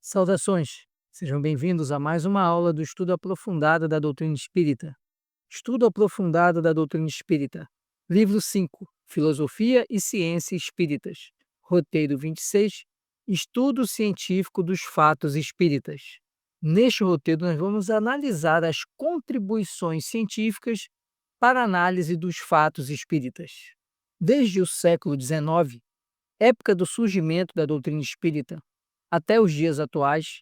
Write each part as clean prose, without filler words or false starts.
Saudações! Sejam bem-vindos a mais uma aula do Estudo Aprofundado da Doutrina Espírita. Estudo Aprofundado da Doutrina Espírita. Livro 5, Filosofia e Ciência Espíritas. Roteiro 26, Estudo Científico dos Fatos Espíritas. Neste roteiro, nós vamos analisar as contribuições científicas para a análise dos fatos espíritas. Desde o século XIX, época do surgimento da doutrina espírita, até os dias atuais,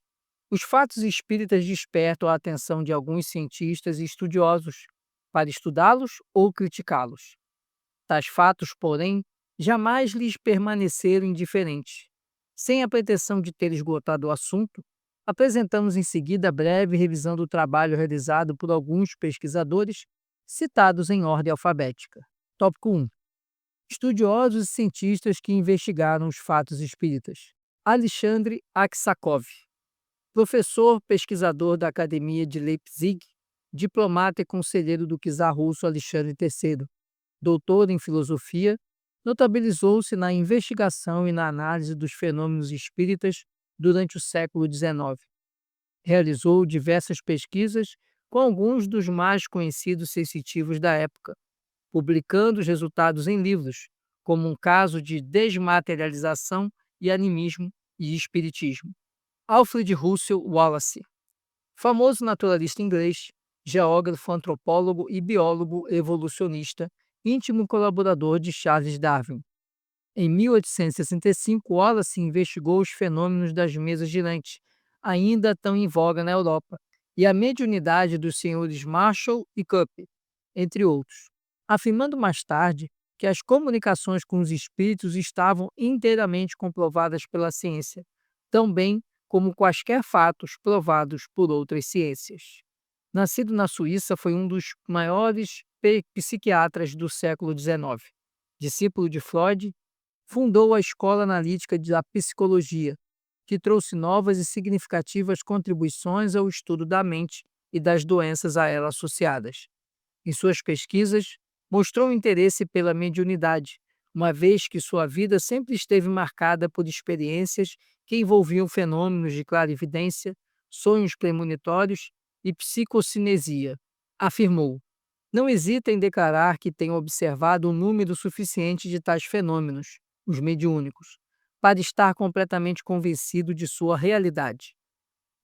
os fatos espíritas despertam a atenção de alguns cientistas e estudiosos para estudá-los ou criticá-los. Tais fatos, porém, jamais lhes permaneceram indiferentes. Sem a pretensão de ter esgotado o assunto, apresentamos em seguida a breve revisão do trabalho realizado por alguns pesquisadores citados em ordem alfabética. Tópico 1. Estudiosos e cientistas que investigaram os fatos espíritas. Alexandre Aksakov, professor pesquisador da Academia de Leipzig, diplomata e conselheiro do czar russo Alexandre III, doutor em filosofia, notabilizou-se na investigação e na análise dos fenômenos espíritas durante o século XIX. Realizou diversas pesquisas com alguns dos mais conhecidos sensitivos da época, publicando os resultados em livros, como um caso de desmaterialização e animismo e espiritismo. Alfred Russel Wallace, famoso naturalista inglês, geógrafo, antropólogo e biólogo evolucionista, íntimo colaborador de Charles Darwin. Em 1865, Wallace investigou os fenômenos das mesas girantes, ainda tão em voga na Europa, e a mediunidade dos senhores Marshall e Cuppy, entre outros, afirmando mais tarde que as comunicações com os espíritos estavam inteiramente comprovadas pela ciência, tão bem como quaisquer fatos provados por outras ciências. Nascido na Suíça, foi um dos maiores psiquiatras do século XIX. Discípulo de Freud, fundou a Escola Analítica da Psicologia, que trouxe novas e significativas contribuições ao estudo da mente e das doenças a ela associadas. Em suas pesquisas, mostrou interesse pela mediunidade, uma vez que sua vida sempre esteve marcada por experiências que envolviam fenômenos de clarividência, sonhos premonitórios e psicocinesia. Afirmou: "Não hesita em declarar que tem observado um número suficiente de tais fenômenos, os mediúnicos, para estar completamente convencido de sua realidade."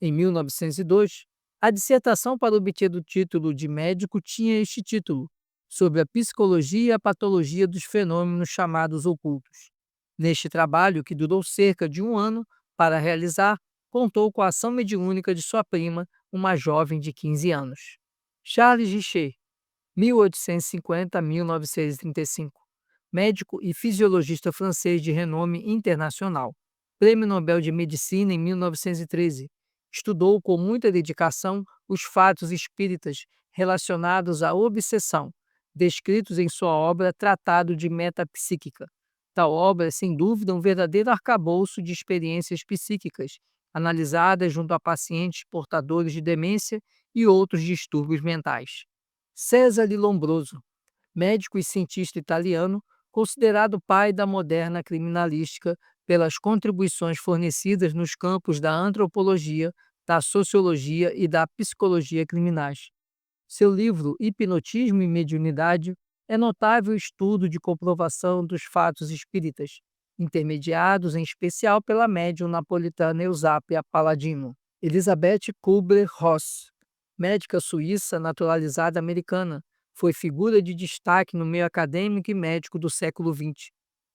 Em 1902, a dissertação para obter o título de médico tinha este título: sobre a psicologia e a patologia dos fenômenos chamados ocultos. Neste trabalho, que durou cerca de um ano para realizar, contou com a ação mediúnica de sua prima, uma jovem de 15 anos. Charles Richet, 1850 a 1935, médico e fisiologista francês de renome internacional, Prêmio Nobel de Medicina em 1913, estudou com muita dedicação os fatos espíritas relacionados à obsessão, descritos em sua obra Tratado de Metapsíquica. Tal obra é, sem dúvida, um verdadeiro arcabouço de experiências psíquicas, analisadas junto a pacientes portadores de demência e outros distúrbios mentais. Cesare Lombroso, médico e cientista italiano, considerado pai da moderna criminalística pelas contribuições fornecidas nos campos da antropologia, da sociologia e da psicologia criminais. Seu livro Hipnotismo e Mediunidade é notável estudo de comprovação dos fatos espíritas, intermediados em especial pela médium napolitana Eusápia Palladino. Elizabeth Kubler-Ross, médica suíça naturalizada americana, foi figura de destaque no meio acadêmico e médico do século XX.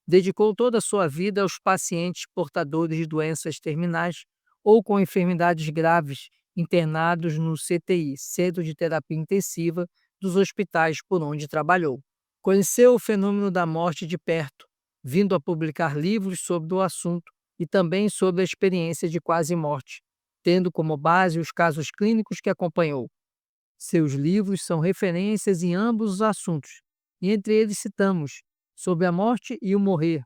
Dedicou toda a sua vida aos pacientes portadores de doenças terminais ou com enfermidades graves internados no CTI, Centro de Terapia Intensiva, dos hospitais por onde trabalhou. Conheceu o fenômeno da morte de perto, vindo a publicar livros sobre o assunto e também sobre a experiência de quase morte, tendo como base os casos clínicos que acompanhou. Seus livros são referências em ambos os assuntos, e entre eles citamos Sobre a Morte e o Morrer,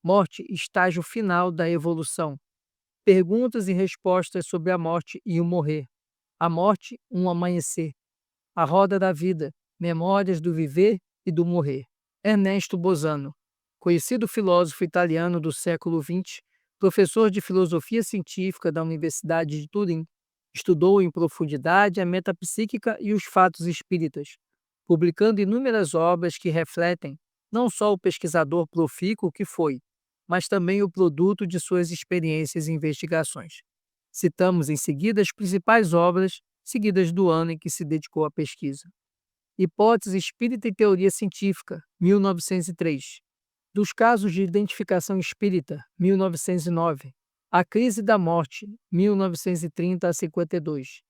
Morte, estágio final da evolução, Perguntas e respostas sobre a morte e o morrer, A Morte, um amanhecer, A Roda da Vida, Memórias do Viver e do Morrer. Ernesto Bozano, conhecido filósofo italiano do século XX, Professor de filosofia científica da Universidade de Turim, estudou em profundidade a metapsíquica e os fatos espíritas, publicando inúmeras obras que refletem não só o pesquisador profícuo que foi, mas também o produto de suas experiências e investigações. Citamos em seguida as principais obras seguidas do ano em que se dedicou à pesquisa. Hipótese Espírita e Teoria Científica, 1903. Dos casos de identificação espírita, 1909. A Crise da Morte, 1930 a 52.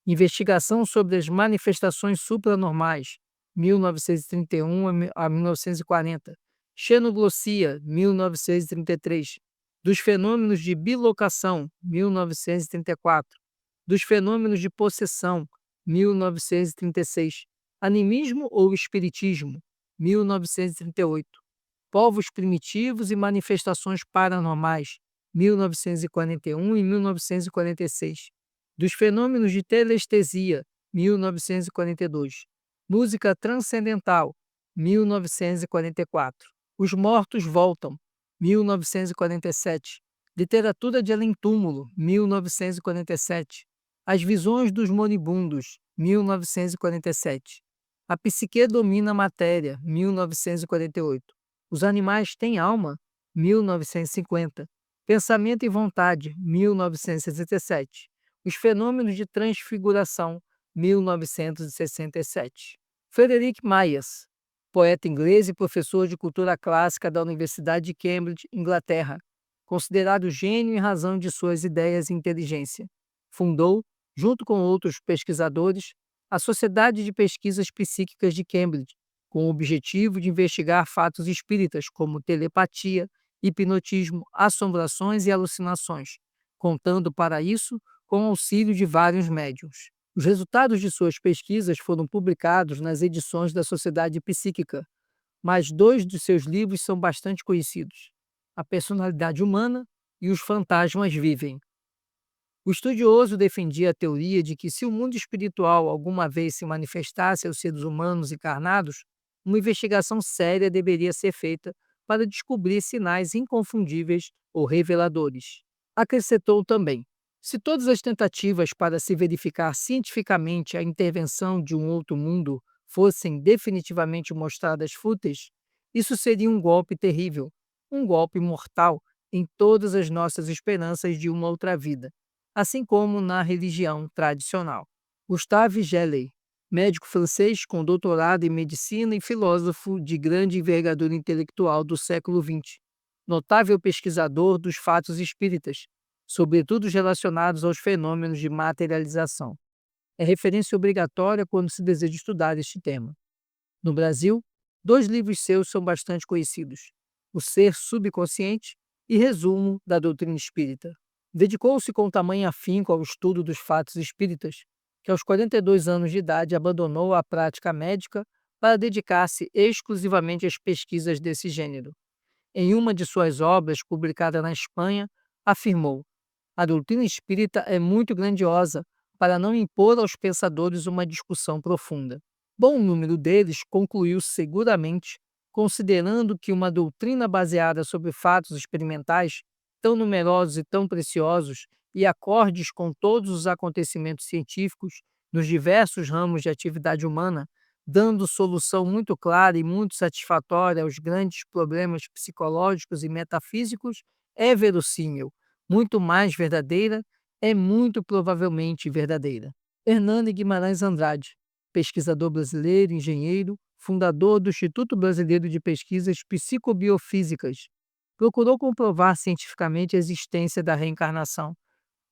Investigação sobre as manifestações supranormais, 1931 a 1940. Xenoglossia, 1933. Dos fenômenos de bilocação, 1934. Dos fenômenos de possessão, 1936. Animismo ou espiritismo, 1938. Povos primitivos e manifestações paranormais, 1941 e 1946. Dos fenômenos de telestesia, 1942. Música transcendental, 1944. Os mortos voltam, 1947. Literatura de além-túmulo, 1947. As visões dos moribundos, 1947. A psique domina a matéria, 1948. Os animais têm alma, 1950. Pensamento e vontade, 1967. Os fenômenos de transfiguração, 1967. Frederic Myers, poeta inglês e professor de cultura clássica da Universidade de Cambridge, Inglaterra, considerado gênio em razão de suas ideias e inteligência. Fundou, junto com outros pesquisadores, a Sociedade de Pesquisas Psíquicas de Cambridge, com o objetivo de investigar fatos espíritas como telepatia, hipnotismo, assombrações e alucinações, contando para isso com o auxílio de vários médiuns. Os resultados de suas pesquisas foram publicados nas edições da Sociedade Psíquica, mas dois de seus livros são bastante conhecidos: A Personalidade Humana e Os Fantasmas Vivem. O estudioso defendia a teoria de que, se o mundo espiritual alguma vez se manifestasse aos seres humanos encarnados, uma investigação séria deveria ser feita para descobrir sinais inconfundíveis ou reveladores. Acrescentou também: se todas as tentativas para se verificar cientificamente a intervenção de um outro mundo fossem definitivamente mostradas fúteis, isso seria um golpe terrível, um golpe mortal em todas as nossas esperanças de uma outra vida, assim como na religião tradicional. Gustave Gelley, médico francês com doutorado em medicina e filósofo de grande envergadura intelectual do século XX, notável pesquisador dos fatos espíritas, sobretudo os relacionados aos fenômenos de materialização. É referência obrigatória quando se deseja estudar este tema. No Brasil, dois livros seus são bastante conhecidos: O Ser Subconsciente e Resumo da Doutrina Espírita. Dedicou-se com tamanho afinco ao estudo dos fatos espíritas, que aos 42 anos de idade abandonou a prática médica para dedicar-se exclusivamente às pesquisas desse gênero. Em uma de suas obras, publicada na Espanha, afirmou: a doutrina espírita é muito grandiosa para não impor aos pensadores uma discussão profunda. Bom número deles concluiu seguramente, considerando que uma doutrina baseada sobre fatos experimentais, tão numerosos e tão preciosos, e acordes com todos os acontecimentos científicos nos diversos ramos de atividade humana, dando solução muito clara e muito satisfatória aos grandes problemas psicológicos e metafísicos, é verossímil, muito mais verdadeira, é muito provavelmente verdadeira. Hernani Guimarães Andrade, pesquisador brasileiro, engenheiro, fundador do Instituto Brasileiro de Pesquisas Psicobiofísicas, procurou comprovar cientificamente a existência da reencarnação.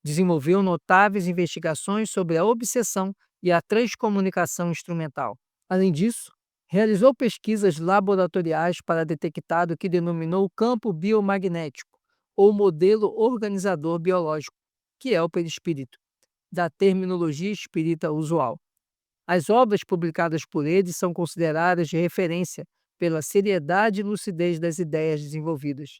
Desenvolveu notáveis investigações sobre a obsessão e a transcomunicação instrumental. Além disso, realizou pesquisas laboratoriais para detectar o que denominou campo biomagnético, ou modelo organizador biológico, que é o perispírito, da terminologia espírita usual. As obras publicadas por ele são consideradas de referência pela seriedade e lucidez das ideias desenvolvidas.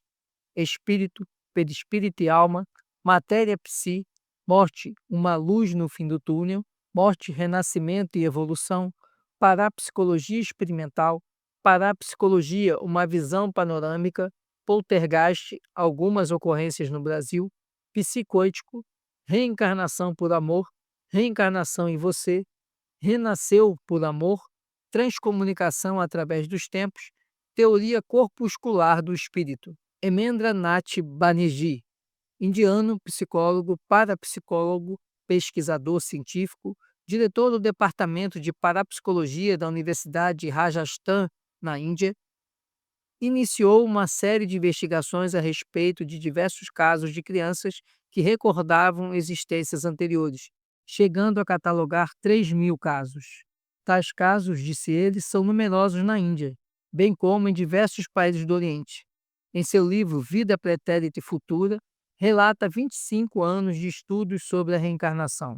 Espírito, perispírito e alma, matéria psi, morte, uma luz no fim do túnel, morte, renascimento e evolução, parapsicologia experimental, parapsicologia, uma visão panorâmica, Poltergeist, algumas ocorrências no Brasil, Psicoítico, Reencarnação por Amor, Reencarnação em Você, Renasceu por Amor, Transcomunicação através dos Tempos, Teoria Corpuscular do Espírito. Emendra Nath Banerjee, indiano, psicólogo, parapsicólogo, pesquisador científico, diretor do Departamento de Parapsicologia da Universidade de Rajasthan, na Índia, iniciou uma série de investigações a respeito de diversos casos de crianças que recordavam existências anteriores, chegando a catalogar 3.000 casos. Tais casos, disse ele, são numerosos na Índia, bem como em diversos países do Oriente. Em seu livro Vida Pretérita e Futura, relata 25 anos de estudos sobre a reencarnação.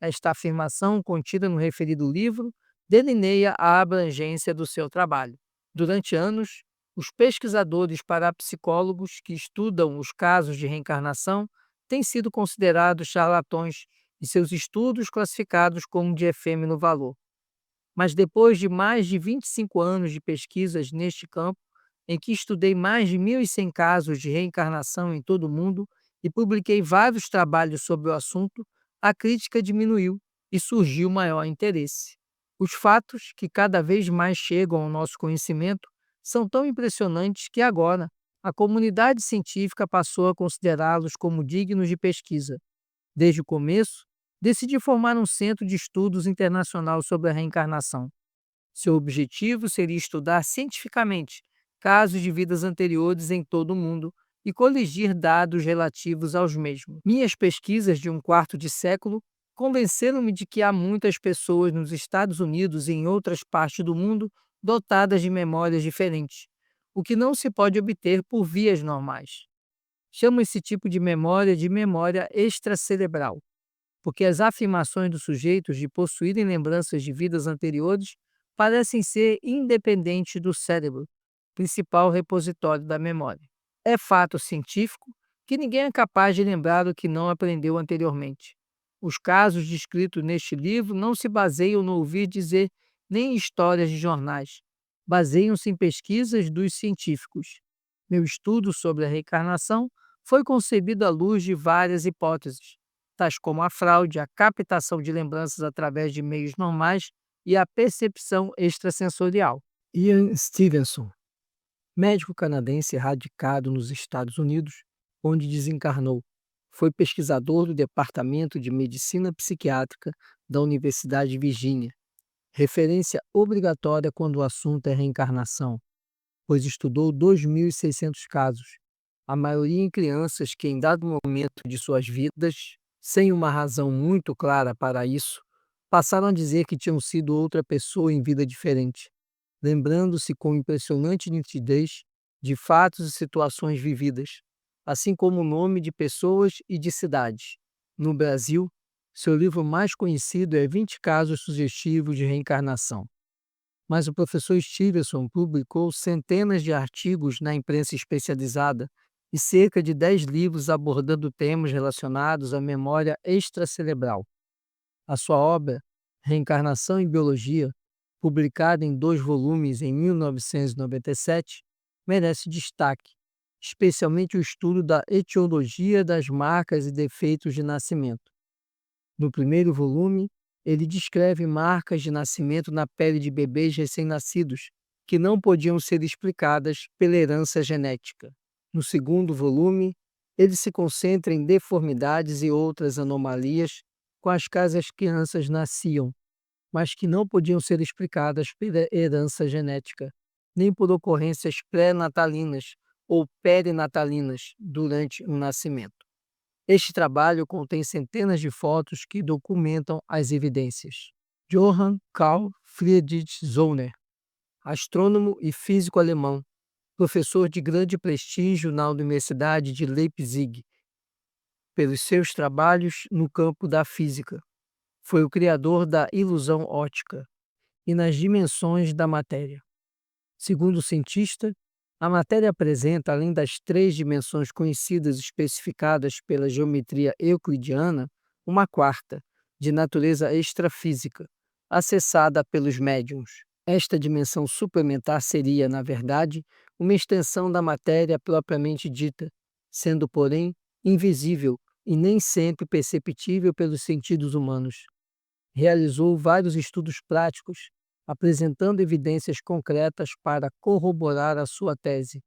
Esta afirmação, contida no referido livro, delineia a abrangência do seu trabalho. Durante anos, os pesquisadores parapsicólogos que estudam os casos de reencarnação têm sido considerados charlatões e seus estudos classificados como de efêmero valor. Mas depois de mais de 25 anos de pesquisas neste campo, em que estudei mais de 1.100 casos de reencarnação em todo o mundo e publiquei vários trabalhos sobre o assunto, a crítica diminuiu e surgiu maior interesse. Os fatos, que cada vez mais chegam ao nosso conhecimento, são tão impressionantes que agora a comunidade científica passou a considerá-los como dignos de pesquisa. Desde o começo, decidi formar um centro de estudos internacional sobre a reencarnação. Seu objetivo seria estudar cientificamente casos de vidas anteriores em todo o mundo e coligir dados relativos aos mesmos. Minhas pesquisas de um quarto de século convenceram-me de que há muitas pessoas nos Estados Unidos e em outras partes do mundo dotadas de memórias diferentes, o que não se pode obter por vias normais. Chamo esse tipo de memória extracerebral, porque as afirmações dos sujeitos de possuírem lembranças de vidas anteriores parecem ser independentes do cérebro, principal repositório da memória. É fato científico que ninguém é capaz de lembrar o que não aprendeu anteriormente. Os casos descritos neste livro não se baseiam no ouvir dizer nem em histórias de jornais. Baseiam-se em pesquisas dos científicos. Meu estudo sobre a reencarnação foi concebido à luz de várias hipóteses, tais como a fraude, a captação de lembranças através de meios normais e a percepção extrasensorial. Ian Stevenson, médico canadense radicado nos Estados Unidos, onde desencarnou, foi pesquisador do Departamento de Medicina Psiquiátrica da Universidade de Virgínia, referência obrigatória quando o assunto é reencarnação, pois estudou 2.600 casos, a maioria em crianças que, em dado momento de suas vidas, sem uma razão muito clara para isso, passaram a dizer que tinham sido outra pessoa em vida diferente, lembrando-se com impressionante nitidez de fatos e situações vividas, assim como o nome de pessoas e de cidades. No Brasil, seu livro mais conhecido é 20 casos sugestivos de reencarnação. Mas o professor Stevenson publicou centenas de artigos na imprensa especializada e cerca de 10 livros abordando temas relacionados à memória extracerebral. A sua obra, Reencarnação e Biologia, publicada em 2 volumes em 1997, merece destaque, especialmente o estudo da etiologia das marcas e defeitos de nascimento. No primeiro volume, ele descreve marcas de nascimento na pele de bebês recém-nascidos que não podiam ser explicadas pela herança genética. No segundo volume, ele se concentra em deformidades e outras anomalias com as quais as crianças nasciam, mas que não podiam ser explicadas pela herança genética, nem por ocorrências pré-natalinas ou perinatalinas durante o nascimento. Este trabalho contém centenas de fotos que documentam as evidências. Johann Carl Friedrich Zollner, astrônomo e físico alemão, professor de grande prestígio na Universidade de Leipzig, pelos seus trabalhos no campo da física. Foi o criador da ilusão óptica e nas dimensões da matéria. Segundo o cientista, a matéria apresenta, além das 3 dimensões conhecidas especificadas pela geometria euclidiana, uma quarta, de natureza extrafísica, acessada pelos médiuns. Esta dimensão suplementar seria, na verdade, uma extensão da matéria propriamente dita, sendo, porém, invisível e nem sempre perceptível pelos sentidos humanos. Realizou vários estudos práticos, apresentando evidências concretas para corroborar a sua tese,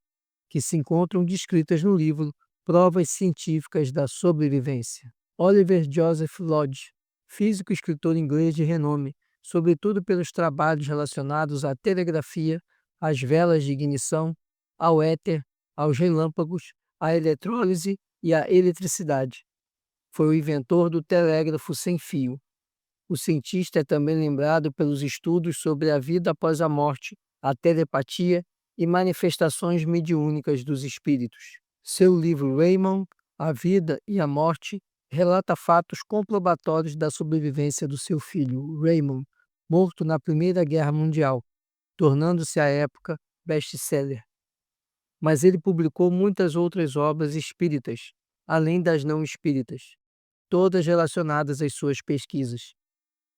que se encontram descritas no livro Provas Científicas da Sobrevivência. Oliver Joseph Lodge, físico e escritor inglês de renome, sobretudo pelos trabalhos relacionados à telegrafia, às velas de ignição, ao éter, aos relâmpagos, à eletrólise e à eletricidade. Foi o inventor do telégrafo sem fio. O cientista é também lembrado pelos estudos sobre a vida após a morte, a telepatia e manifestações mediúnicas dos espíritos. Seu livro Raymond, A Vida e a Morte, relata fatos comprobatórios da sobrevivência do seu filho, Raymond, morto na Primeira Guerra Mundial, tornando-se à época best-seller. Mas ele publicou muitas outras obras espíritas, além das não espíritas, todas relacionadas às suas pesquisas.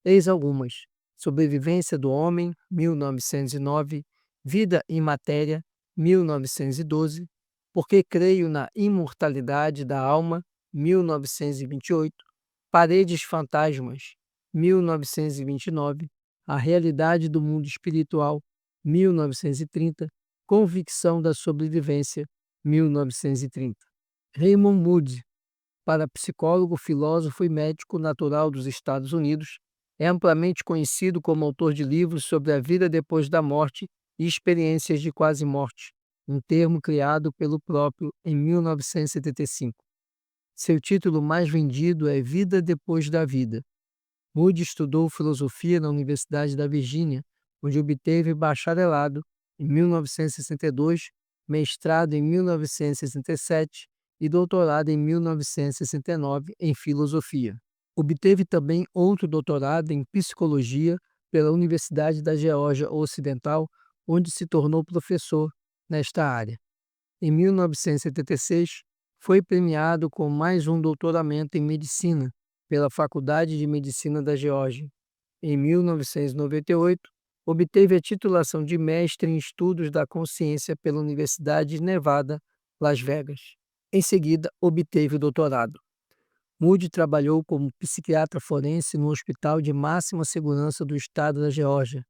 Eis algumas: Sobrevivência do Homem, 1909, Vida e Matéria, 1912, Porque Creio na Imortalidade da Alma, 1928, Paredes Fantasmas, 1929, A Realidade do Mundo Espiritual, 1930, Convicção da Sobrevivência, 1930. Raymond Moody, parapsicólogo, filósofo e médico natural dos Estados Unidos, é amplamente conhecido como autor de livros sobre a vida depois da morte e experiências de quase-morte, um termo criado pelo próprio em 1975. Seu título mais vendido é Vida Depois da Vida. Moody estudou filosofia na Universidade da Virgínia, onde obteve bacharelado em 1962, mestrado em 1967 e doutorado em 1969 em filosofia. Obteve também outro doutorado em psicologia pela Universidade da Geórgia Ocidental, onde se tornou professor nesta área. Em 1976, foi premiado com mais um doutoramento em medicina pela Faculdade de Medicina da Geórgia. Em 1998, obteve a titulação de mestre em Estudos da Consciência pela Universidade de Nevada, Las Vegas. Em seguida, obteve o doutorado. Moody trabalhou como psiquiatra forense no Hospital de Máxima Segurança do Estado da Geórgia.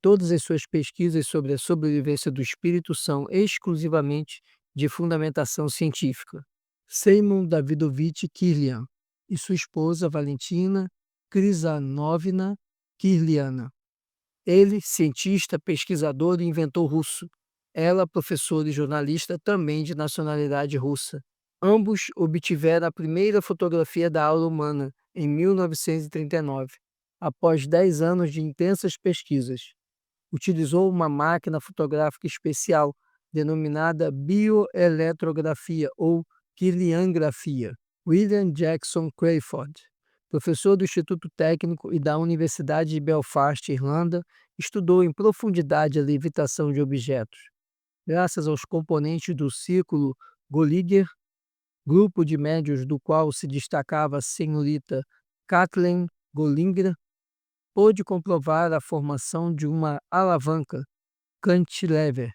Todas as suas pesquisas sobre a sobrevivência do espírito são exclusivamente de fundamentação científica. Seymour Davidovich Kirlian e sua esposa Valentina Krisanovna Kirliana. Ele, cientista, pesquisador e inventor russo. Ela, professora e jornalista, também de nacionalidade russa. Ambos obtiveram a primeira fotografia da aura humana em 1939, após 10 anos de intensas pesquisas. Utilizou uma máquina fotográfica especial, denominada bioeletrografia ou Kirliangrafia. William Jackson Crayford, professor do Instituto Técnico e da Universidade de Belfast, Irlanda, estudou em profundidade a levitação de objetos. Graças aos componentes do Círculo Golliger, grupo de médiuns do qual se destacava a senhorita Kathleen Gollinger, pôde comprovar a formação de uma alavanca cantilever,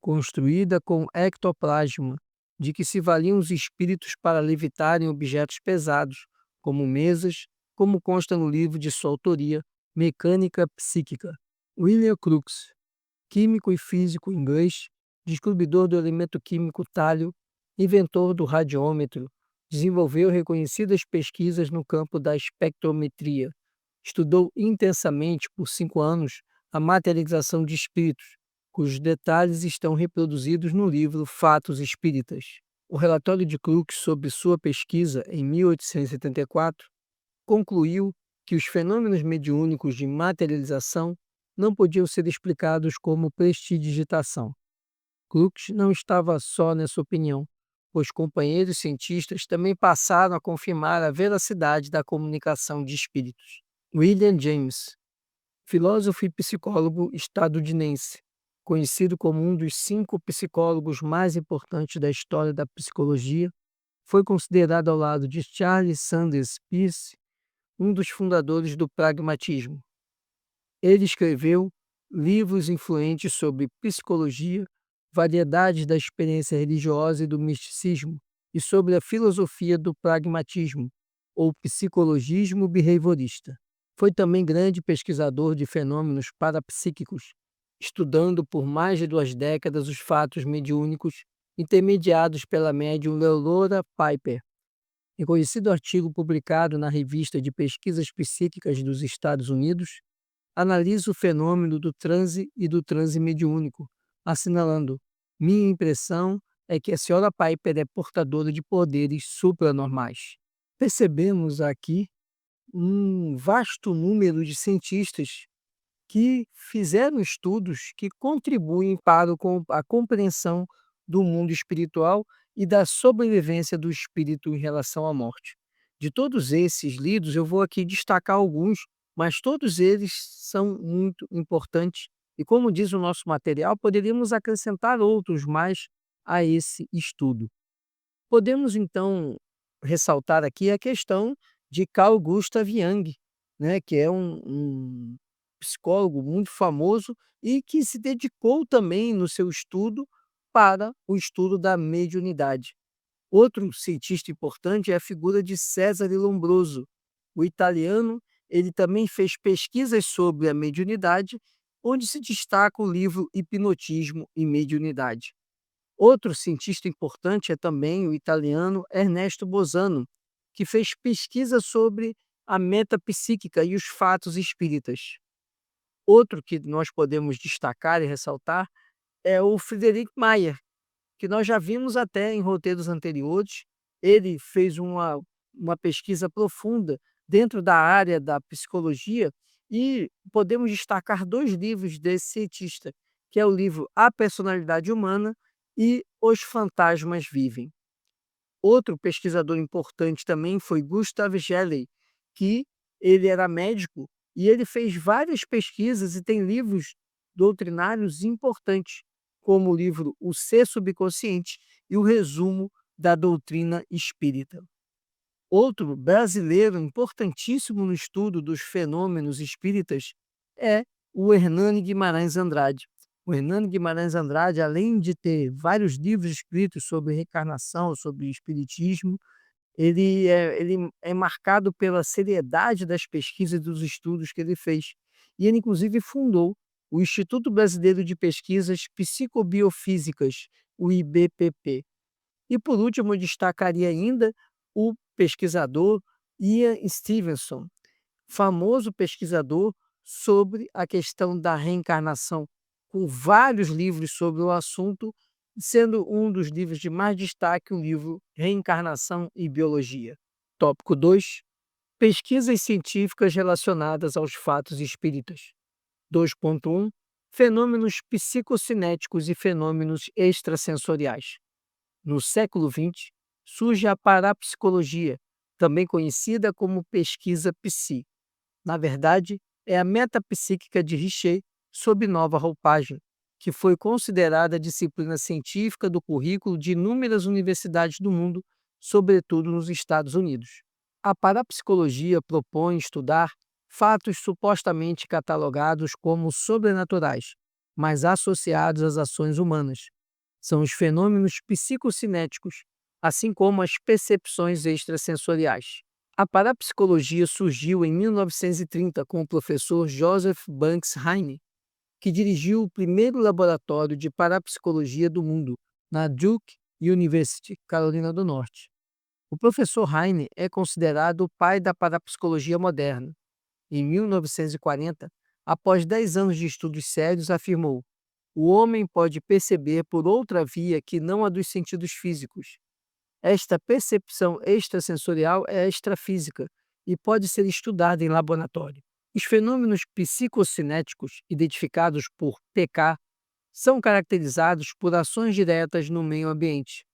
construída com ectoplasma, de que se valiam os espíritos para levitarem objetos pesados, como mesas, como consta no livro de sua autoria, Mecânica Psíquica. William Crookes, químico e físico inglês, descobridor do elemento químico tálio, inventor do radiômetro, desenvolveu reconhecidas pesquisas no campo da espectrometria. Estudou intensamente por 5 anos a materialização de espíritos, cujos detalhes estão reproduzidos no livro Fatos Espíritas. O relatório de Crookes sobre sua pesquisa, em 1874, concluiu que os fenômenos mediúnicos de materialização não podiam ser explicados como prestidigitação. Crookes não estava só nessa opinião, pois companheiros cientistas também passaram a confirmar a veracidade da comunicação de espíritos. William James, filósofo e psicólogo estadunidense, conhecido como um dos 5 psicólogos mais importantes da história da psicologia, foi considerado ao lado de Charles Sanders Peirce um dos fundadores do pragmatismo. Ele escreveu livros influentes sobre psicologia, variedades da experiência religiosa e do misticismo, e sobre a filosofia do pragmatismo, ou psicologismo behaviorista. Foi também grande pesquisador de fenômenos parapsíquicos, estudando por mais de 2 décadas os fatos mediúnicos intermediados pela médium Leonora Piper. Em conhecido artigo publicado na Revista de Pesquisas Psíquicas dos Estados Unidos, analisa o fenômeno do transe e do transe mediúnico, assinalando: minha impressão é que a senhora Piper é portadora de poderes supranormais. Percebemos aqui um vasto número de cientistas que fizeram estudos que contribuem para a compreensão do mundo espiritual e da sobrevivência do espírito em relação à morte. De todos esses lidos, eu vou aqui destacar alguns, mas todos eles são muito importantes e, como diz o nosso material, poderíamos acrescentar outros mais a esse estudo. Podemos, então, ressaltar aqui a questão de Carl Gustav Jung, né, que é um psicólogo muito famoso e que se dedicou também no seu estudo para o estudo da mediunidade. Outro cientista importante é a figura de Cesare Lombroso. O italiano, ele também fez pesquisas sobre a mediunidade, onde se destaca o livro Hipnotismo e Mediunidade. Outro cientista importante é também o italiano Ernesto Bosano, que fez pesquisa sobre a metapsíquica e os fatos espíritas. Outro que nós podemos destacar e ressaltar é o Friedrich Mayer, que nós já vimos até em roteiros anteriores. Ele fez uma pesquisa profunda dentro da área da psicologia e podemos destacar 2 livros desse cientista, que é o livro A Personalidade Humana e Os Fantasmas Vivem. Outro pesquisador importante também foi Gustav Gelley, que ele era médico e ele fez várias pesquisas e tem livros doutrinários importantes, como o livro O Ser Subconsciente e o Resumo da Doutrina Espírita. Outro brasileiro importantíssimo no estudo dos fenômenos espíritas é o Hernani Guimarães Andrade. O Hernani Guimarães Andrade, além de ter vários livros escritos sobre reencarnação, sobre espiritismo, ele é marcado pela seriedade das pesquisas e dos estudos que ele fez. E ele, inclusive, fundou o Instituto Brasileiro de Pesquisas Psicobiofísicas, o IBPP. E, por último, eu destacaria ainda o pesquisador Ian Stevenson, famoso pesquisador sobre a questão da reencarnação, com vários livros sobre o assunto, sendo um dos livros de mais destaque o livro Reencarnação e Biologia. Tópico 2. Pesquisas científicas relacionadas aos fatos espíritas. 2.1. Fenômenos psicocinéticos e fenômenos extrasensoriais. No século XX, surge a parapsicologia, também conhecida como pesquisa psi. Na verdade, é a metapsíquica de Richer sob nova roupagem, que foi considerada a disciplina científica do currículo de inúmeras universidades do mundo, sobretudo nos Estados Unidos. A parapsicologia propõe estudar fatos supostamente catalogados como sobrenaturais, mas associados às ações humanas. São os fenômenos psicocinéticos, assim como as percepções extrasensoriais. A parapsicologia surgiu em 1930 com o professor Joseph Banks Heine, que dirigiu o primeiro laboratório de parapsicologia do mundo, na Duke University, Carolina do Norte. O professor Heine é considerado o pai da parapsicologia moderna. Em 1940, após 10 anos de estudos sérios, afirmou: o homem pode perceber por outra via que não a dos sentidos físicos. Esta percepção extrasensorial é extrafísica e pode ser estudada em laboratório. Os fenômenos psicocinéticos, identificados por PK, são caracterizados por ações diretas no meio ambiente.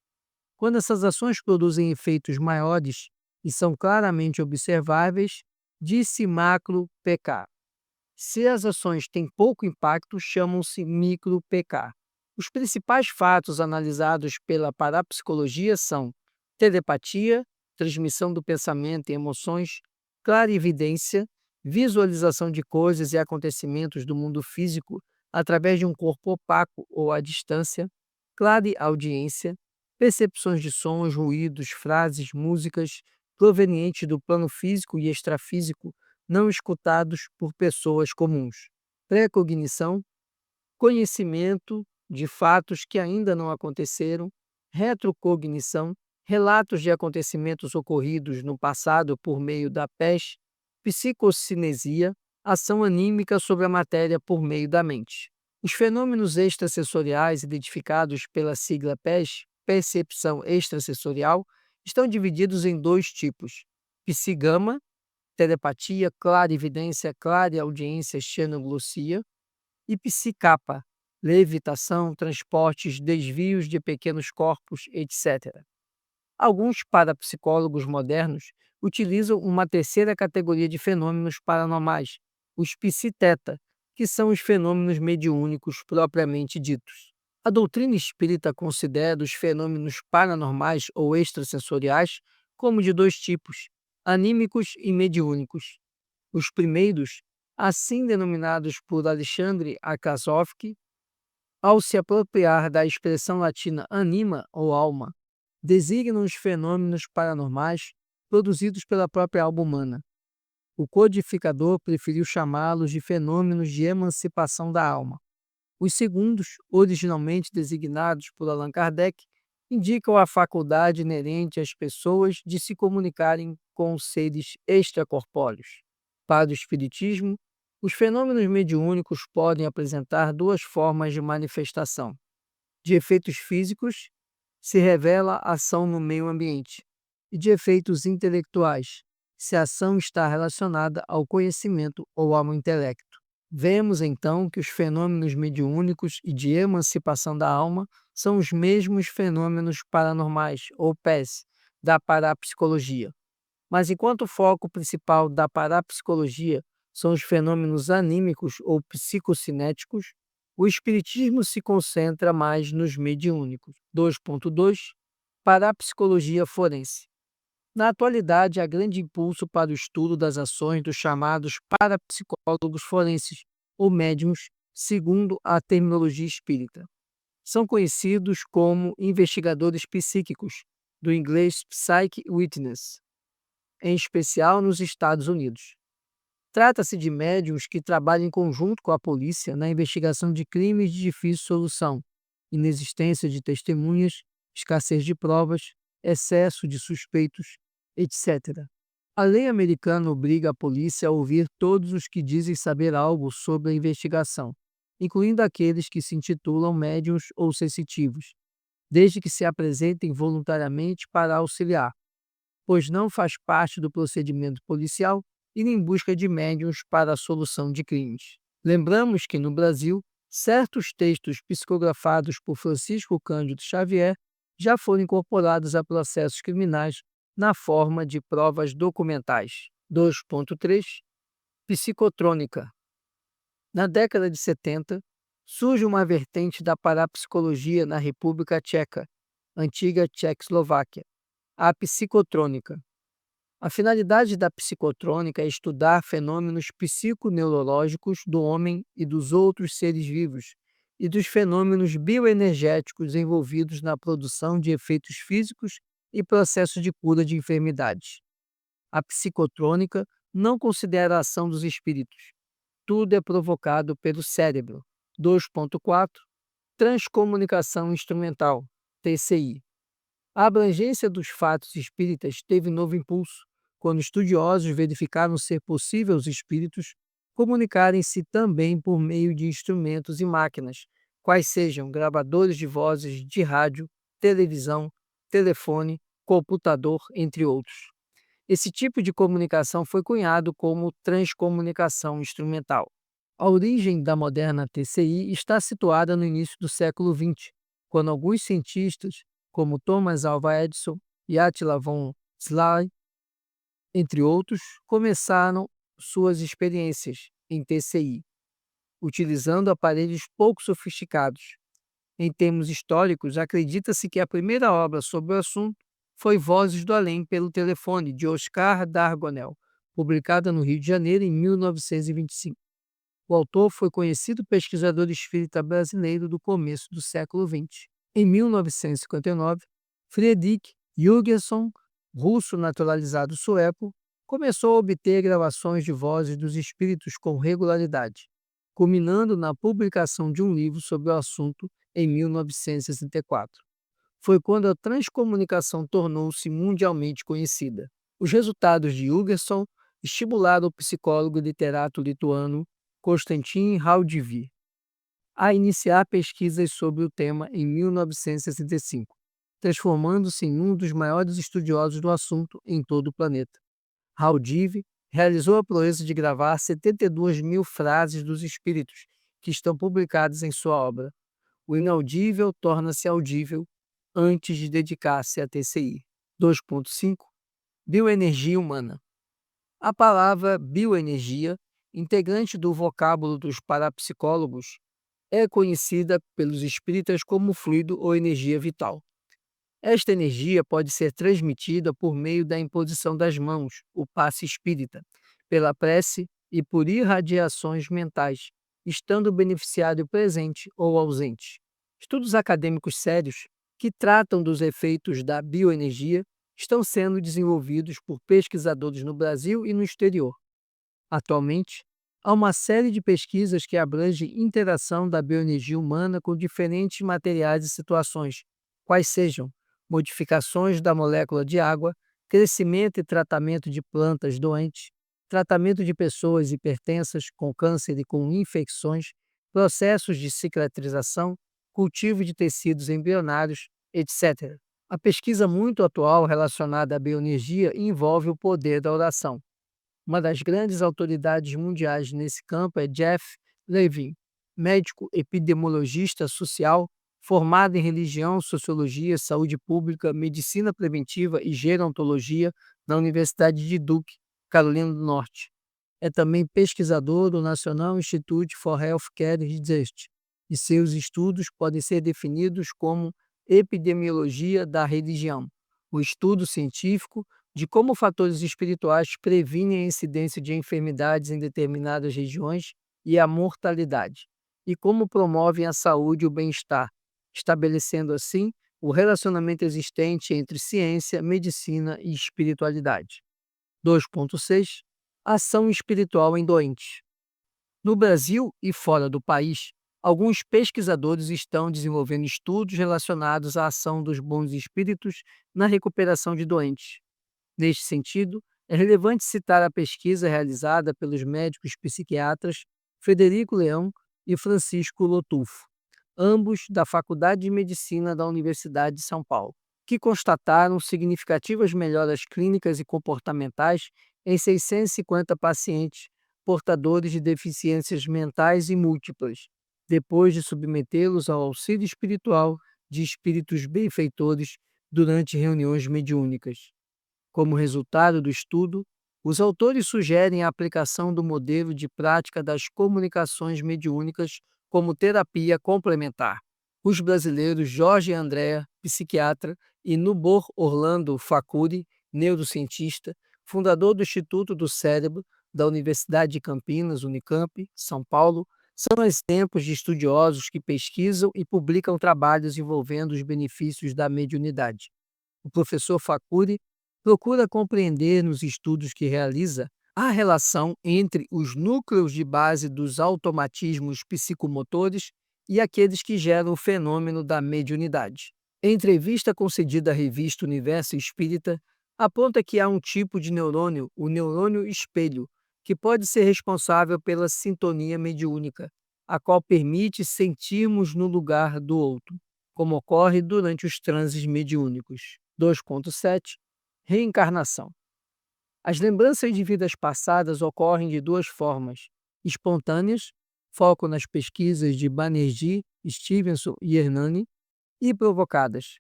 Quando essas ações produzem efeitos maiores e são claramente observáveis, diz-se macro PK. Se as ações têm pouco impacto, chamam-se micro PK. Os principais fatos analisados pela parapsicologia são telepatia, transmissão do pensamento e emoções, clarividência, visualização de coisas e acontecimentos do mundo físico através de um corpo opaco ou à distância, clareaudiência, percepções de sons, ruídos, frases, músicas provenientes do plano físico e extrafísico não escutados por pessoas comuns. Precognição, conhecimento de fatos que ainda não aconteceram. Retrocognição, relatos de acontecimentos ocorridos no passado por meio da PES. Psicocinesia, ação anímica sobre a matéria por meio da mente. Os fenômenos extrasensoriais identificados pela sigla PES, percepção extrasensorial, estão divididos em dois tipos: psigama, telepatia, clarividência, clareaudiência, xenoglossia, e psicapa, levitação, transportes, desvios de pequenos corpos, etc. Alguns parapsicólogos modernos utilizam uma terceira categoria de fenômenos paranormais, os psiteta, que são os fenômenos mediúnicos propriamente ditos. A doutrina espírita considera os fenômenos paranormais ou extrasensoriais como de dois tipos, anímicos e mediúnicos. Os primeiros, assim denominados por Alexandre Akasovski, ao se apropriar da expressão latina anima ou alma, designam os fenômenos paranormais produzidos pela própria alma humana. O codificador preferiu chamá-los de fenômenos de emancipação da alma. Os segundos, originalmente designados por Allan Kardec, indicam a faculdade inerente às pessoas de se comunicarem com seres extracorpóreos. Para o Espiritismo, os fenômenos mediúnicos podem apresentar duas formas de manifestação. De efeitos físicos, se revela a ação no meio ambiente, e de efeitos intelectuais, se a ação está relacionada ao conhecimento ou ao intelecto. Vemos então que os fenômenos mediúnicos e de emancipação da alma são os mesmos fenômenos paranormais, ou PES, da parapsicologia. Mas enquanto o foco principal da parapsicologia são os fenômenos anímicos ou psicocinéticos, o espiritismo se concentra mais nos mediúnicos. 2.2 Parapsicologia forense. Na atualidade, há grande impulso para o estudo das ações dos chamados parapsicólogos forenses, ou médiuns, segundo a terminologia espírita. São conhecidos como investigadores psíquicos, do inglês Psychic Witness, em especial nos Estados Unidos. Trata-se de médiuns que trabalham em conjunto com a polícia na investigação de crimes de difícil solução, inexistência de testemunhas, escassez de provas, excesso de suspeitos, etc. A lei americana obriga a polícia a ouvir todos os que dizem saber algo sobre a investigação, incluindo aqueles que se intitulam médiuns ou sensitivos, desde que se apresentem voluntariamente para auxiliar, pois não faz parte do procedimento policial ir em busca de médiuns para a solução de crimes. Lembramos que, no Brasil, certos textos psicografados por Francisco Cândido Xavier já foram incorporados a processos criminais na forma de provas documentais. 2.3 Psicotrônica. Na década de 70, surge uma vertente da parapsicologia na República Tcheca, antiga Tchecoslováquia, a psicotrônica. A finalidade da psicotrônica é estudar fenômenos psiconeurológicos do homem e dos outros seres vivos e dos fenômenos bioenergéticos envolvidos na produção de efeitos físicos e processos de cura de enfermidades. A psicotrônica não considera a ação dos espíritos. Tudo é provocado pelo cérebro. 2.4 Transcomunicação instrumental, TCI. A abrangência dos fatos espíritas teve novo impulso quando estudiosos verificaram ser possível os espíritos comunicarem-se também por meio de instrumentos e máquinas, quais sejam gravadores de vozes de rádio, televisão, telefone, computador, entre outros. Esse tipo de comunicação foi cunhado como transcomunicação instrumental. A origem da moderna TCI está situada no início do século XX, quando alguns cientistas, como Thomas Alva Edison e Attila von Szilard, entre outros, começaram suas experiências em TCI, utilizando aparelhos pouco sofisticados. Em termos históricos, acredita-se que a primeira obra sobre o assunto foi Vozes do Além pelo Telefone, de Oscar Dargonel, publicada no Rio de Janeiro em 1925. O autor foi conhecido pesquisador espírita brasileiro do começo do século XX. Em 1959, Fredrik Jürgenson, russo naturalizado sueco, começou a obter gravações de vozes dos espíritos com regularidade, culminando na publicação de um livro sobre o assunto em 1964. Foi quando a transcomunicação tornou-se mundialmente conhecida. Os resultados de Jürgenson estimularam o psicólogo e literato lituano Konstantin Raudive a iniciar pesquisas sobre o tema em 1965, transformando-se em um dos maiores estudiosos do assunto em todo o planeta. Raudive realizou a proeza de gravar 72 mil frases dos espíritos que estão publicadas em sua obra. O inaudível torna-se audível antes de dedicar-se à TCI. 2.5 Bioenergia humana. A palavra bioenergia, integrante do vocábulo dos parapsicólogos, é conhecida pelos espíritas como fluido ou energia vital. Esta energia pode ser transmitida por meio da imposição das mãos, o passe espírita, pela prece e por irradiações mentais, estando o beneficiário presente ou ausente. Estudos acadêmicos sérios que tratam dos efeitos da bioenergia estão sendo desenvolvidos por pesquisadores no Brasil e no exterior. Atualmente, há uma série de pesquisas que abrangem interação da bioenergia humana com diferentes materiais e situações, quais sejam modificações da molécula de água, crescimento e tratamento de plantas doentes, tratamento de pessoas hipertensas com câncer e com infecções, processos de cicatrização, cultivo de tecidos embrionários, etc. A pesquisa muito atual relacionada à bioenergia envolve o poder da oração. Uma das grandes autoridades mundiais nesse campo é Jeff Levin, médico epidemiologista social formado em religião, sociologia, saúde pública, medicina preventiva e gerontologia na Universidade de Duke, Carolina do Norte. É também pesquisador do National Institute for Healthcare Research, e seus estudos podem ser definidos como epidemiologia da religião, o estudo científico de como fatores espirituais previnem a incidência de enfermidades em determinadas regiões e a mortalidade, e como promovem a saúde e o bem-estar, estabelecendo assim o relacionamento existente entre ciência, medicina e espiritualidade. 2.6 Ação espiritual em doentes. No Brasil e fora do país, alguns pesquisadores estão desenvolvendo estudos relacionados à ação dos bons espíritos na recuperação de doentes. Neste sentido, é relevante citar a pesquisa realizada pelos médicos psiquiatras Frederico Leão e Francisco Lotufo, ambos da Faculdade de Medicina da Universidade de São Paulo, que constataram significativas melhoras clínicas e comportamentais em 650 pacientes portadores de deficiências mentais e múltiplas, depois de submetê-los ao auxílio espiritual de espíritos benfeitores durante reuniões mediúnicas. Como resultado do estudo, os autores sugerem a aplicação do modelo de prática das comunicações mediúnicas como terapia complementar. Os brasileiros Jorge Andréa, psiquiatra, e Nubor Orlando Facuri, neurocientista, fundador do Instituto do Cérebro da Universidade de Campinas, Unicamp, São Paulo, são exemplos de estudiosos que pesquisam e publicam trabalhos envolvendo os benefícios da mediunidade. O professor Facuri procura compreender nos estudos que realiza a relação entre os núcleos de base dos automatismos psicomotores e aqueles que geram o fenômeno da mediunidade. Em entrevista concedida à revista Universo Espírita, aponta que há um tipo de neurônio, o neurônio espelho, que pode ser responsável pela sintonia mediúnica, a qual permite sentirmos no lugar do outro, como ocorre durante os transes mediúnicos. 2.7 Reencarnação. As lembranças de vidas passadas ocorrem de duas formas: espontâneas, foco nas pesquisas de Banerjee, Stevenson e Hernani, e provocadas.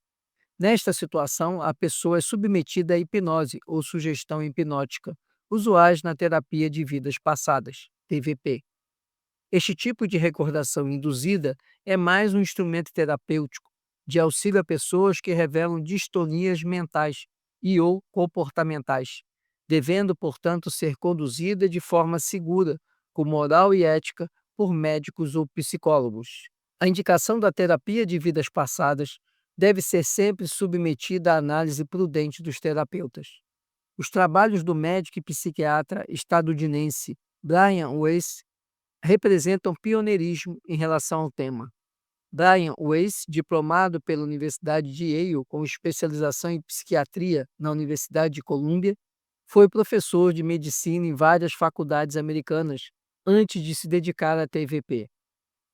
Nesta situação, a pessoa é submetida à hipnose ou sugestão hipnótica, usuais na terapia de vidas passadas, TVP. Este tipo de recordação induzida é mais um instrumento terapêutico, de auxílio a pessoas que revelam distonias mentais e ou comportamentais, devendo, portanto, ser conduzida de forma segura, com moral e ética, por médicos ou psicólogos. A indicação da terapia de vidas passadas deve ser sempre submetida à análise prudente dos terapeutas. Os trabalhos do médico e psiquiatra estadunidense Brian Weiss representam pioneirismo em relação ao tema. Brian Weiss, diplomado pela Universidade de Yale com especialização em psiquiatria na Universidade de Colômbia, foi professor de medicina em várias faculdades americanas antes de se dedicar à TVP.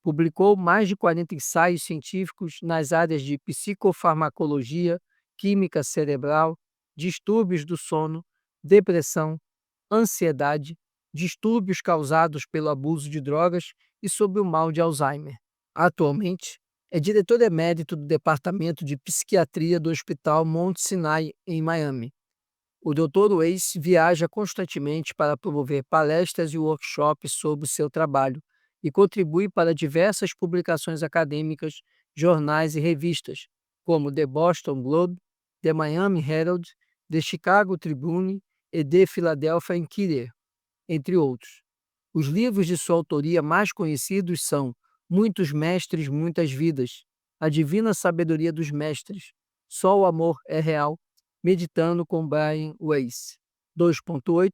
Publicou mais de 40 ensaios científicos nas áreas de psicofarmacologia, química cerebral, distúrbios do sono, depressão, ansiedade, distúrbios causados pelo abuso de drogas e sobre o mal de Alzheimer. Atualmente, é diretor emérito do Departamento de Psiquiatria do Hospital Mount Sinai, em Miami. O Dr. Weiss viaja constantemente para promover palestras e workshops sobre seu trabalho e contribui para diversas publicações acadêmicas, jornais e revistas, como The Boston Globe, The Miami Herald, The Chicago Tribune e The Philadelphia Inquirer, entre outros. Os livros de sua autoria mais conhecidos são Muitos Mestres, Muitas Vidas, A Divina Sabedoria dos Mestres, Só o Amor é Real, Meditando com Brian Weiss. 2.8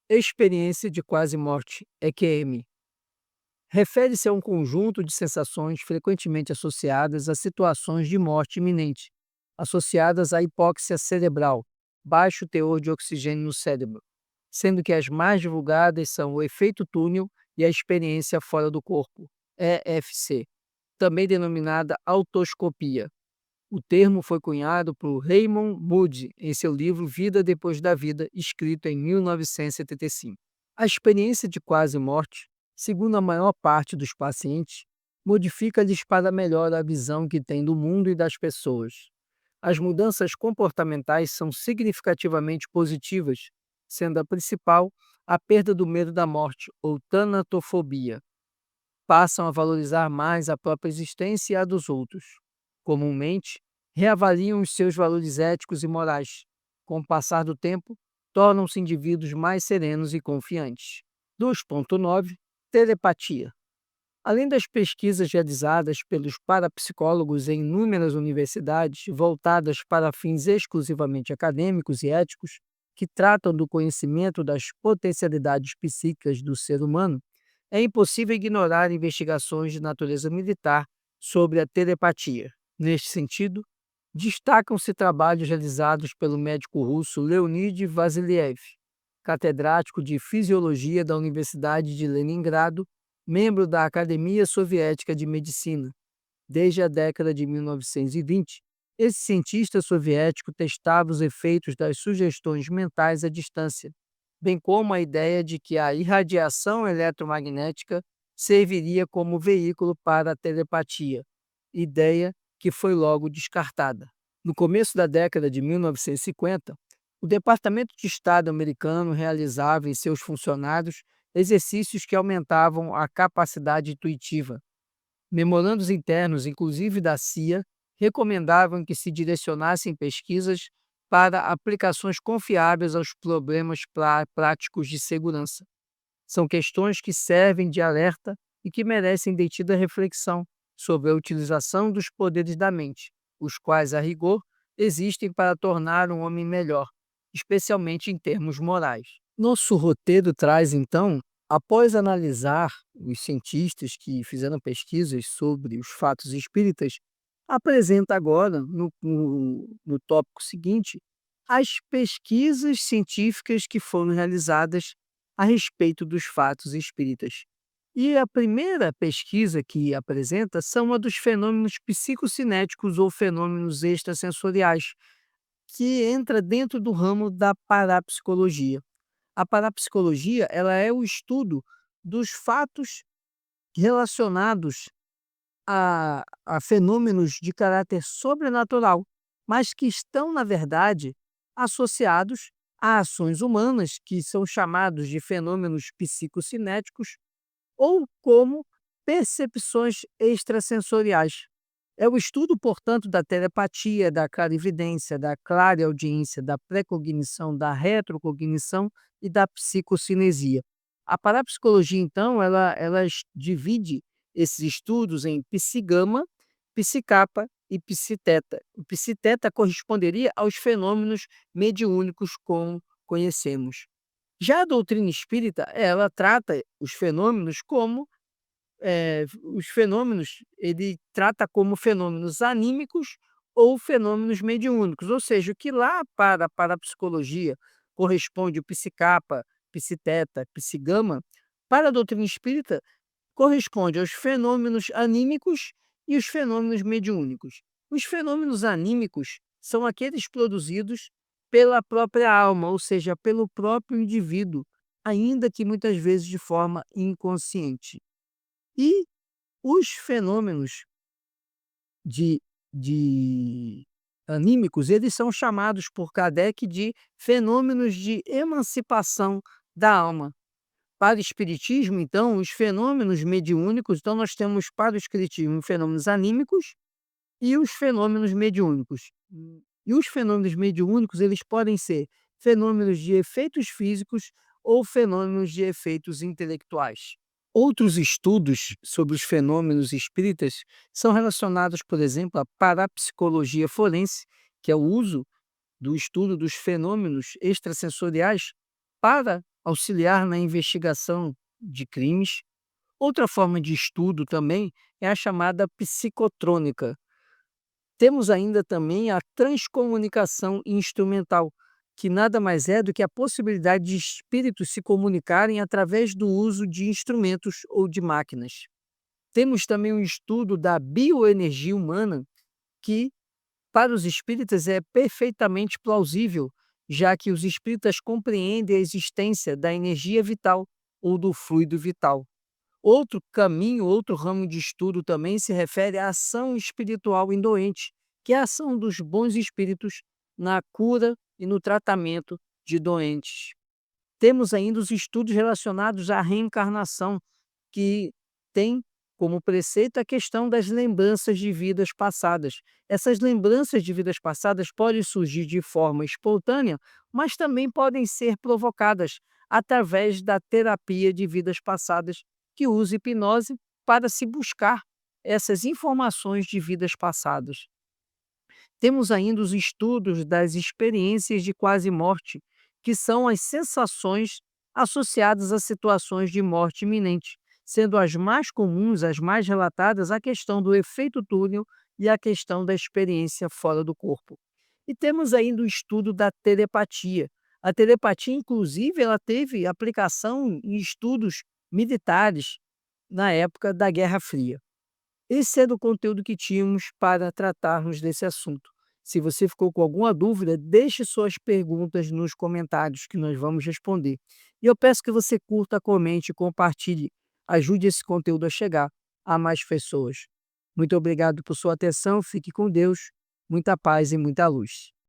Experiência de Quase Morte, EQM. Refere-se a um conjunto de sensações frequentemente associadas a situações de morte iminente, associadas à hipóxia cerebral, baixo teor de oxigênio no cérebro, sendo que as mais divulgadas são o efeito túnel e a experiência fora do corpo, EFC, também denominada autoscopia. O termo foi cunhado por Raymond Moody em seu livro Vida Depois da Vida, escrito em 1975. A experiência de quase morte, segundo a maior parte dos pacientes, modifica-lhes para melhor a visão que têm do mundo e das pessoas. As mudanças comportamentais são significativamente positivas, sendo a principal a perda do medo da morte, ou tanatofobia. Passam a valorizar mais a própria existência e a dos outros. Comumente, reavaliam os seus valores éticos e morais. Com o passar do tempo, tornam-se indivíduos mais serenos e confiantes. 2.9 Telepatia. Além das pesquisas realizadas pelos parapsicólogos em inúmeras universidades voltadas para fins exclusivamente acadêmicos e éticos, que tratam do conhecimento das potencialidades psíquicas do ser humano, é impossível ignorar investigações de natureza militar sobre a telepatia. Neste sentido, destacam-se trabalhos realizados pelo médico russo Leonid Vasiliev, catedrático de Fisiologia da Universidade de Leningrado, membro da Academia Soviética de Medicina. Desde a década de 1920, esse cientista soviético testava os efeitos das sugestões mentais à distância, bem como a ideia de que a irradiação eletromagnética serviria como veículo para a telepatia, ideia que foi logo descartada. No começo da década de 1950, o Departamento de Estado americano realizava em seus funcionários exercícios que aumentavam a capacidade intuitiva. Memorandos internos, inclusive da CIA, recomendavam que se direcionassem pesquisas para aplicações confiáveis aos problemas práticos de segurança. São questões que servem de alerta e que merecem detida reflexão sobre a utilização dos poderes da mente, os quais, a rigor, existem para tornar um homem melhor, especialmente em termos morais. Nosso roteiro traz, então, após analisar os cientistas que fizeram pesquisas sobre os fatos espíritas, apresenta agora, no tópico seguinte, as pesquisas científicas que foram realizadas a respeito dos fatos espíritas. E a primeira pesquisa que apresenta são a dos fenômenos psicocinéticos ou fenômenos extrasensoriais, que entra dentro do ramo da parapsicologia. A parapsicologia, ela é o estudo dos fatos relacionados a fenômenos de caráter sobrenatural, mas que estão, na verdade, associados a ações humanas, que são chamados de fenômenos psicocinéticos, ou como percepções extrasensoriais. É o estudo, portanto, da telepatia, da clarividência, da clareaudiência, da precognição, da retrocognição e da psicocinesia. A parapsicologia, então, ela divide esses estudos em psigama, psicapa e psiteta. O psiteta corresponderia aos fenômenos mediúnicos como conhecemos. Já a doutrina espírita, ela trata os fenômenos como os fenômenos, ele trata como fenômenos anímicos ou fenômenos mediúnicos, ou seja, o que lá para a parapsicologia corresponde o psicapa, psiteta, psigama, para a doutrina espírita corresponde aos fenômenos anímicos e os fenômenos mediúnicos. Os fenômenos anímicos são aqueles produzidos pela própria alma, ou seja, pelo próprio indivíduo, ainda que muitas vezes de forma inconsciente. E os fenômenos de de anímicos, eles são chamados por Kardec de fenômenos de emancipação da alma. Para o espiritismo, então, os fenômenos mediúnicos, então nós temos para o espiritismo fenômenos anímicos e os fenômenos mediúnicos. E os fenômenos mediúnicos, eles podem ser fenômenos de efeitos físicos ou fenômenos de efeitos intelectuais. Outros estudos sobre os fenômenos espíritas são relacionados, por exemplo, à parapsicologia forense, que é o uso do estudo dos fenômenos extrasensoriais para auxiliar na investigação de crimes. Outra forma de estudo também é a chamada psicotrônica. Temos ainda também a transcomunicação instrumental, que nada mais é do que a possibilidade de espíritos se comunicarem através do uso de instrumentos ou de máquinas. Temos também um estudo da bioenergia humana, que para os espíritas é perfeitamente plausível, já que os espíritas compreendem a existência da energia vital ou do fluido vital. Outro caminho, outro ramo de estudo também se refere à ação espiritual indoente, que é a ação dos bons espíritos na cura e no tratamento de doentes. Temos ainda os estudos relacionados à reencarnação, que tem como preceito a questão das lembranças de vidas passadas. Essas lembranças de vidas passadas podem surgir de forma espontânea, mas também podem ser provocadas através da terapia de vidas passadas, que usa hipnose para se buscar essas informações de vidas passadas. Temos ainda os estudos das experiências de quase-morte, que são as sensações associadas a situações de morte iminente, sendo as mais comuns, as mais relatadas, a questão do efeito túnel e a questão da experiência fora do corpo. E temos ainda o estudo da telepatia. A telepatia, inclusive, ela teve aplicação em estudos militares na época da Guerra Fria. Esse era o conteúdo que tínhamos para tratarmos desse assunto. Se você ficou com alguma dúvida, deixe suas perguntas nos comentários que nós vamos responder. E eu peço que você curta, comente e compartilhe. Ajude esse conteúdo a chegar a mais pessoas. Muito obrigado por sua atenção, fique com Deus, muita paz e muita luz.